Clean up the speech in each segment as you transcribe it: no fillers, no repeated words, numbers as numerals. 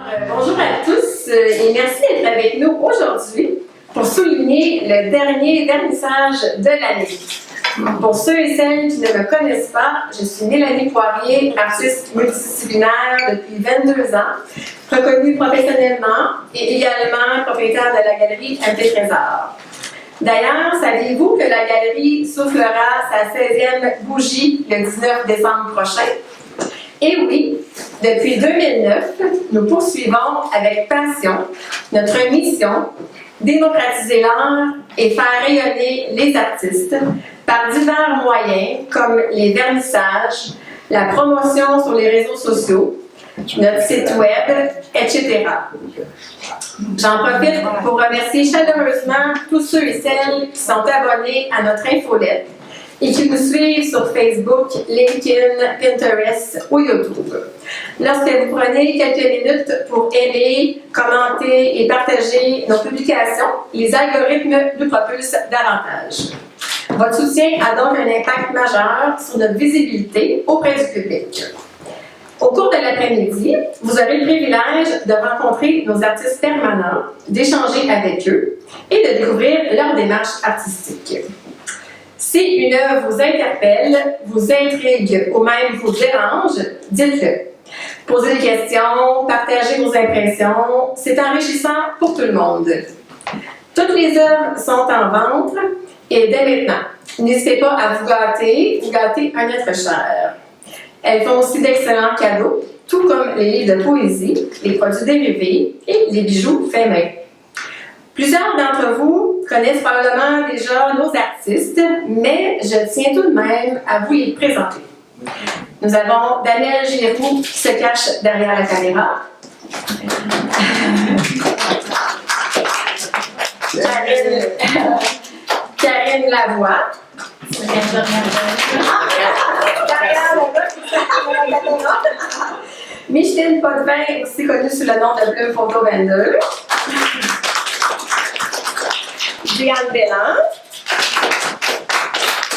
Bonjour à tous et merci d'être avec nous aujourd'hui pour souligner le dernier vernissage de l'année. Pour ceux et celles qui ne me connaissent pas, je suis Mélanie Poirier, artiste multidisciplinaire depuis 22 ans, reconnue professionnellement et également propriétaire de la galerie MT Trésor. D'ailleurs, saviez-vous que la galerie soufflera sa 16e bougie le 19 décembre prochain? Et oui, depuis 2009, nous poursuivons avec passion notre mission démocratiser l'art et faire rayonner les artistes par divers moyens comme les vernissages, la promotion sur les réseaux sociaux, notre site web, etc. J'en profite pour remercier chaleureusement tous ceux et celles qui sont abonnés à notre infolette et qui nous suivent sur Facebook, LinkedIn, Pinterest ou YouTube. Lorsque vous prenez quelques minutes pour aimer, commenter et partager nos publications, les algorithmes nous propulsent davantage. Votre soutien a donc un impact majeur sur notre visibilité auprès du public. Au cours de l'après-midi, vous aurez le privilège de rencontrer nos artistes permanents, d'échanger avec eux et de découvrir leur démarche artistique. Si une œuvre vous interpelle, vous intrigue ou même vous dérange, dites-le. Posez des questions, partagez vos impressions, c'est enrichissant pour tout le monde. Toutes les œuvres sont en vente et dès maintenant, n'hésitez pas à vous gâter ou gâter un être cher. Elles font aussi d'excellents cadeaux, tout comme les livres de poésie, les produits dérivés et les bijoux faits main. Plusieurs d'entre vous connaissent probablement déjà nos artistes, mais je tiens tout de même à vous les présenter. Nous avons Daniel Giroux qui se cache derrière la caméra. Karine Lavoie. Micheline Potvin, aussi connue sous le nom de Plume Photo 22. Diane Belland.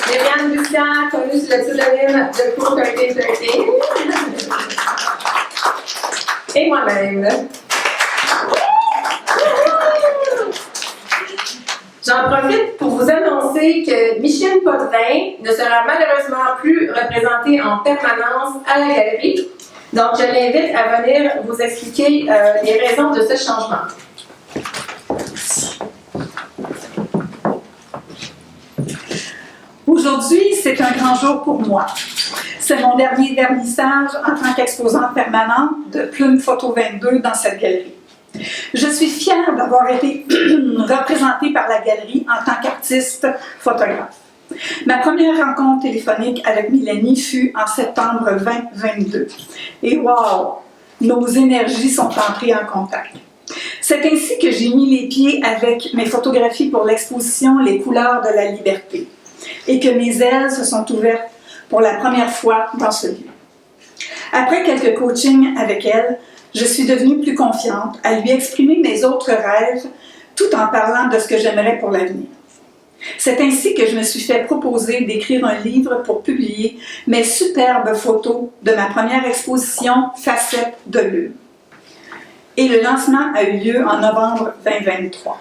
Myriam Bussière, connue sous le pseudonyme de Cour 1313. Et moi-même. J'en profite pour vous annoncer que Micheline Potvin ne sera malheureusement plus représentée en permanence à la galerie. Donc, je l'invite à venir vous expliquer les raisons de ce changement. Aujourd'hui, c'est un grand jour pour moi. C'est mon dernier vernissage en tant qu'exposante permanente de Plume Photo 22 dans cette galerie. Je suis fière d'avoir été représentée par la galerie en tant qu'artiste photographe. Ma première rencontre téléphonique avec Mélanie fut en septembre 2022. Et wow, nos énergies sont entrées en contact. C'est ainsi que j'ai mis les pieds avec mes photographies pour l'exposition Les couleurs de la liberté et que mes ailes se sont ouvertes pour la première fois dans ce lieu. Après quelques coachings avec elle, je suis devenue plus confiante à lui exprimer mes autres rêves tout en parlant de ce que j'aimerais pour l'avenir. C'est ainsi que je me suis fait proposer d'écrire un livre pour publier mes superbes photos de ma première exposition Facettes de Lune. Et le lancement a eu lieu en novembre 2023.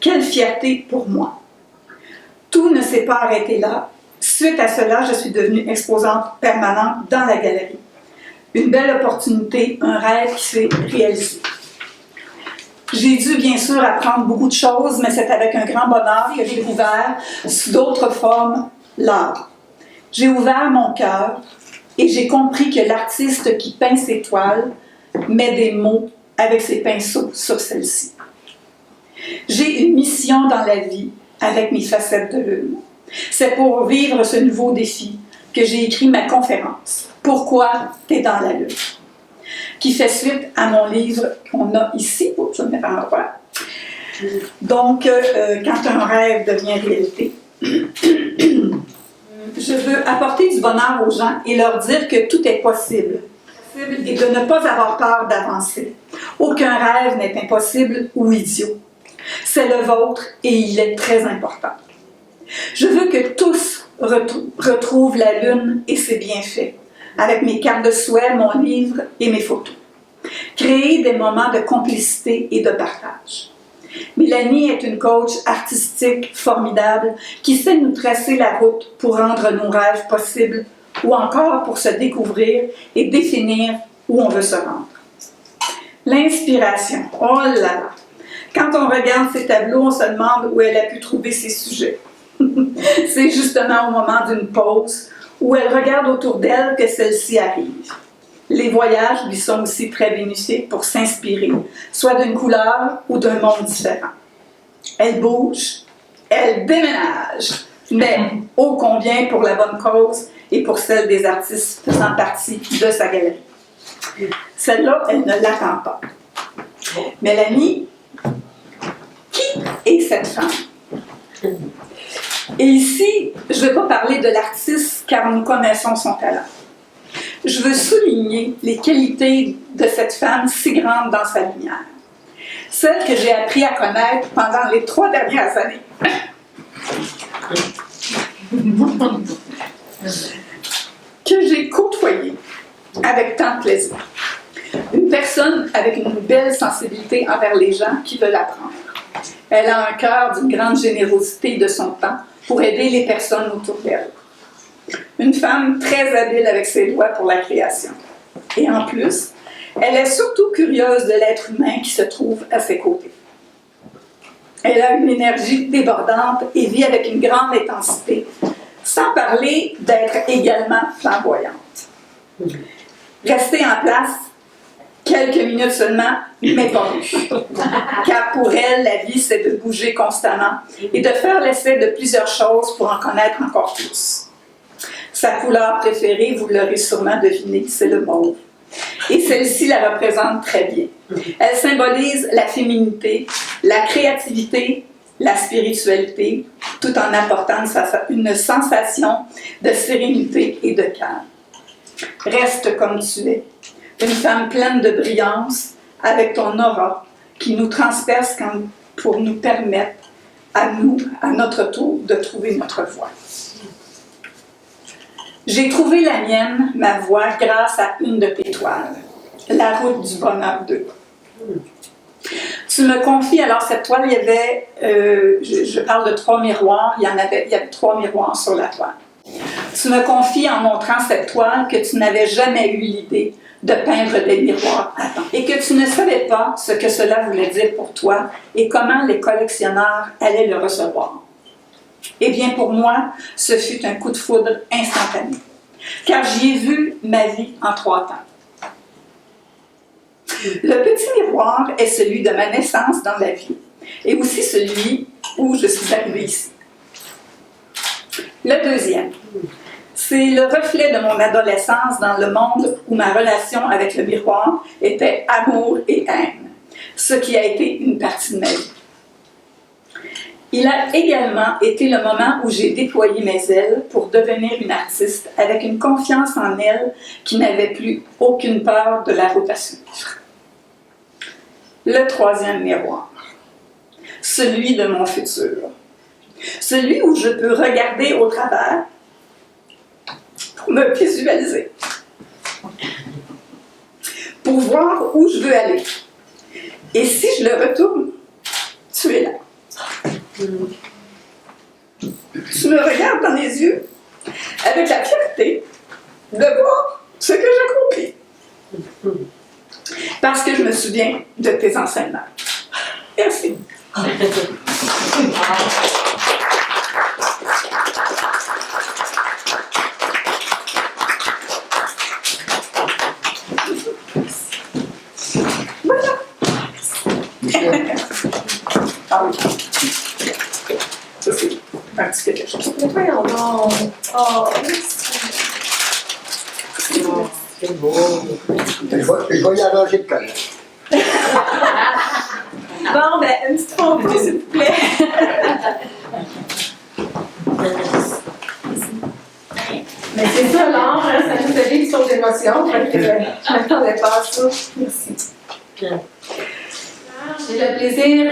Quelle fierté pour moi! Tout ne s'est pas arrêté là. Suite à cela, je suis devenue exposante permanente dans la galerie. Une belle opportunité, un rêve qui s'est réalisé. J'ai dû bien sûr apprendre beaucoup de choses, mais c'est avec un grand bonheur que j'ai ouvert, sous d'autres formes, l'art. J'ai ouvert mon cœur et j'ai compris que l'artiste qui peint ses toiles met des mots avec ses pinceaux sur celles-ci. J'ai une mission dans la vie avec mes facettes de lune. C'est pour vivre ce nouveau défi que j'ai écrit ma conférence « Pourquoi t'es dans la lune ?» qui fait suite à mon livre qu'on a ici. Oups, je me mets à l'endroit. Donc, quand un rêve devient réalité, je veux apporter du bonheur aux gens et leur dire que tout est possible et de ne pas avoir peur d'avancer. Aucun rêve n'est impossible ou idiot. C'est le vôtre et il est très important. Je veux que tous retrouvent la lune et ses bienfaits, avec mes cartes de souhait, mon livre et mes photos. Créer des moments de complicité et de partage. Mélanie est une coach artistique formidable qui sait nous tracer la route pour rendre nos rêves possibles ou encore pour se découvrir et définir où on veut se rendre. L'inspiration, oh là là! Quand on regarde ces tableaux, on se demande où elle a pu trouver ces sujets. C'est justement au moment d'une pause où elle regarde autour d'elle que celle-ci arrive. Les voyages lui sont aussi très bénéfiques pour s'inspirer, soit d'une couleur ou d'un monde différent. Elle bouge, elle déménage, mais ô combien pour la bonne cause et pour celle des artistes faisant partie de sa galerie. Celle-là, elle ne l'attend pas. Mélanie, qui est cette femme? Et ici, je ne vais pas parler de l'artiste car nous connaissons son talent. Je veux souligner les qualités de cette femme si grande dans sa lumière. Celle que j'ai appris à connaître pendant les 3 dernières années. Que j'ai côtoyée avec tant de plaisir. Une personne avec une belle sensibilité envers les gens qui veulent apprendre. Elle a un cœur d'une grande générosité de son temps pour aider les personnes autour d'elle. Une femme très habile avec ses doigts pour la création. Et en plus, elle est surtout curieuse de l'être humain qui se trouve à ses côtés. Elle a une énergie débordante et vit avec une grande intensité, sans parler d'être également flamboyante. Rester en place quelques minutes seulement, mais pas plus. Car pour elle, la vie, c'est de bouger constamment et de faire l'essai de plusieurs choses pour en connaître encore plus. Sa couleur préférée, vous l'aurez sûrement deviné, c'est le mauve. Et celle-ci la représente très bien. Elle symbolise la féminité, la créativité, la spiritualité, tout en apportant une sensation de sérénité et de calme. Reste comme tu es, une femme pleine de brillance, avec ton aura, qui nous transperce pour nous permettre, à nous, à notre tour, de trouver notre voie. J'ai trouvé la mienne, ma voie, grâce à une de tes toiles, La route du bonheur 2. Tu me confies, alors cette toile, il y avait, je parle de 3 miroirs, il y avait 3 miroirs sur la toile. Tu me confies en montrant cette toile que tu n'avais jamais eu l'idée de peindre des miroirs à temps et que tu ne savais pas ce que cela voulait dire pour toi et comment les collectionneurs allaient le recevoir. Eh bien, pour moi, ce fut un coup de foudre instantané, car j'y ai vu ma vie en 3 temps. Le petit miroir est celui de ma naissance dans la vie, et aussi celui où je suis arrivée ici. Le deuxième, c'est le reflet de mon adolescence dans le monde où ma relation avec le miroir était amour et haine, ce qui a été une partie de ma vie. Il a également été le moment où j'ai déployé mes ailes pour devenir une artiste avec une confiance en elle qui n'avait plus aucune peur de la route à suivre. Le troisième miroir, celui de mon futur, celui où je peux regarder au travers pour me visualiser, pour voir où je veux aller. Et si je le retourne, tu es là. Tu me regardes dans les yeux avec la fierté de voir ce que j'accomplis. Parce que je me souviens de tes enseignements. Merci. Voilà. Ah oui. Ça, c'est un petit quelque chose. Voyons donc. Oh, merci. C'est beau. Je vais y arranger le col. Bon, ben, une petite photo, s'il vous plaît. Mais c'est ça, l'art, hein, ça nous fait vivre sur l'émotion. Je ne m'attendais pas à ça. Merci. J'ai le plaisir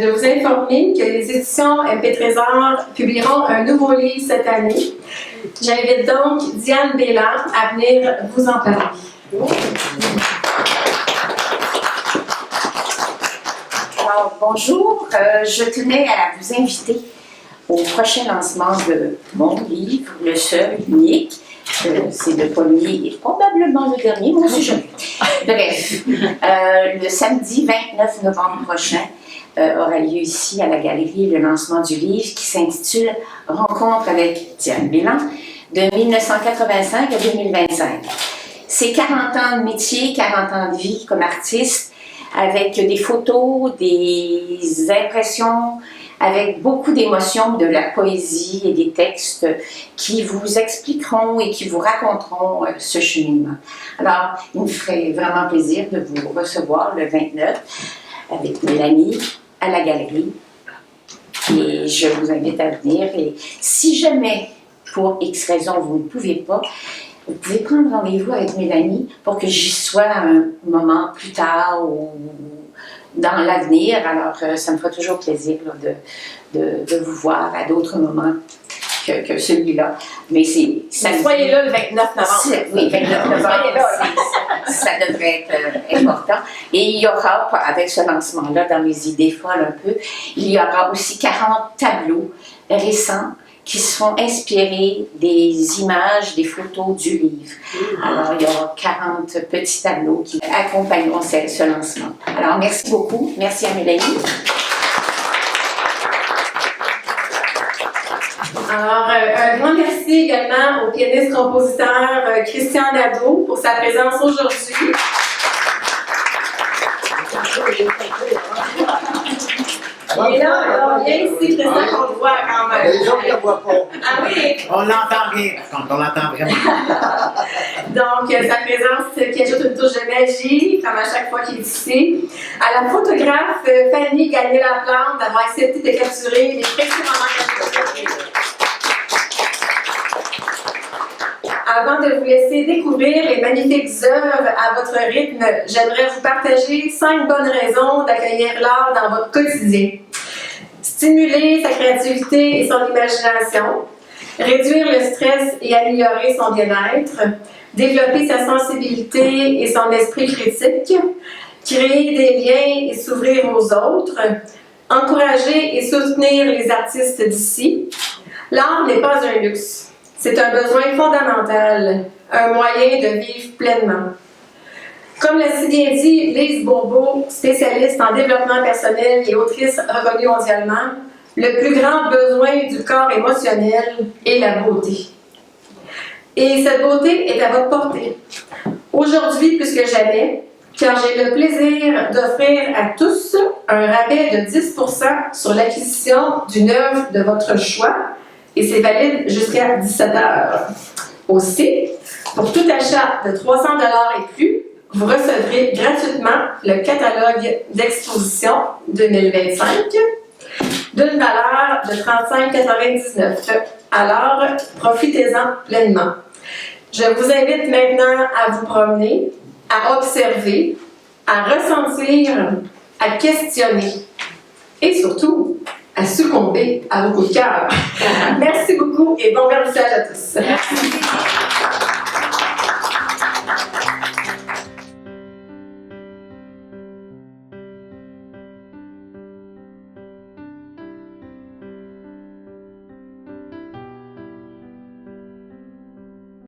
de vous informer que les éditions MP Trésor publieront un nouveau livre cette année. J'invite donc Diane Bélan à venir vous en parler. bonjour. Je tenais à vous inviter au prochain lancement de mon livre, le seul, unique. C'est le premier et probablement le dernier, mais on ne sait jamais. Bref, le samedi 29 novembre prochain aura lieu ici à la galerie le lancement du livre qui s'intitule « Rencontre avec Diane Bélan » de 1985 à 2025. C'est 40 ans de métier, 40 ans de vie comme artiste, avec des photos, des impressions, avec beaucoup d'émotions, de la poésie et des textes qui vous expliqueront et qui vous raconteront ce cheminement. Alors, il me ferait vraiment plaisir de vous recevoir le 29 avec Mélanie à la galerie. Et je vous invite à venir. Et si jamais, pour X raison, vous ne pouvez pas, vous pouvez prendre rendez-vous avec Mélanie pour que j'y sois à un moment plus tard ou dans l'avenir. Alors, ça me fera toujours plaisir là, de vous voir à d'autres moments que celui-là. Mais soyez là le 29 novembre. Oui, 29 novembre, ça devrait être important. Et il y aura, avec ce lancement-là, dans mes idées folles un peu, il y aura aussi 40 tableaux récents qui sont inspirés des images, des photos du livre. Alors, il y aura 40 petits tableaux qui accompagneront ce lancement. Alors, merci beaucoup. Merci à Mélanie. Alors, un grand merci également au pianiste-compositeur Christian Nadeau pour sa présence aujourd'hui. Et là, viens ici, Christian, qu'on le voit quand même. Les gens ne la voient pas. Ah oui! On l'entend bien, par contre, on l'entend vraiment. Donc, sa présence qui ajoute une touche de magie, comme à chaque fois qu'il est ici. À la photographe Fanny Gagné-Laplante d'avoir accepté de capturer les précieux moments capturés. Avant de vous laisser découvrir les magnifiques œuvres à votre rythme, j'aimerais vous partager 5 bonnes raisons d'accueillir l'art dans votre quotidien. Stimuler sa créativité et son imagination, réduire le stress et améliorer son bien-être, développer sa sensibilité et son esprit critique, créer des liens et s'ouvrir aux autres, encourager et soutenir les artistes d'ici. L'art n'est pas un luxe. C'est un besoin fondamental, un moyen de vivre pleinement. Comme l'a si bien dit Lise Bourbeau, spécialiste en développement personnel et autrice reconnue mondialement, le plus grand besoin du corps émotionnel est la beauté. Et cette beauté est à votre portée. Aujourd'hui, plus que jamais, car j'ai le plaisir d'offrir à tous un rabais de 10% sur l'acquisition d'une œuvre de votre choix, et c'est valide jusqu'à 17h. Aussi, pour tout achat de 300$ et plus, vous recevrez gratuitement le catalogue d'exposition 2025 d'une valeur de 35,99$. Alors, profitez-en pleinement. Je vous invite maintenant à vous promener, à observer, à ressentir, à questionner et surtout à succomber à vos coups de cœur. Merci beaucoup et bon vernissage à tous. Merci.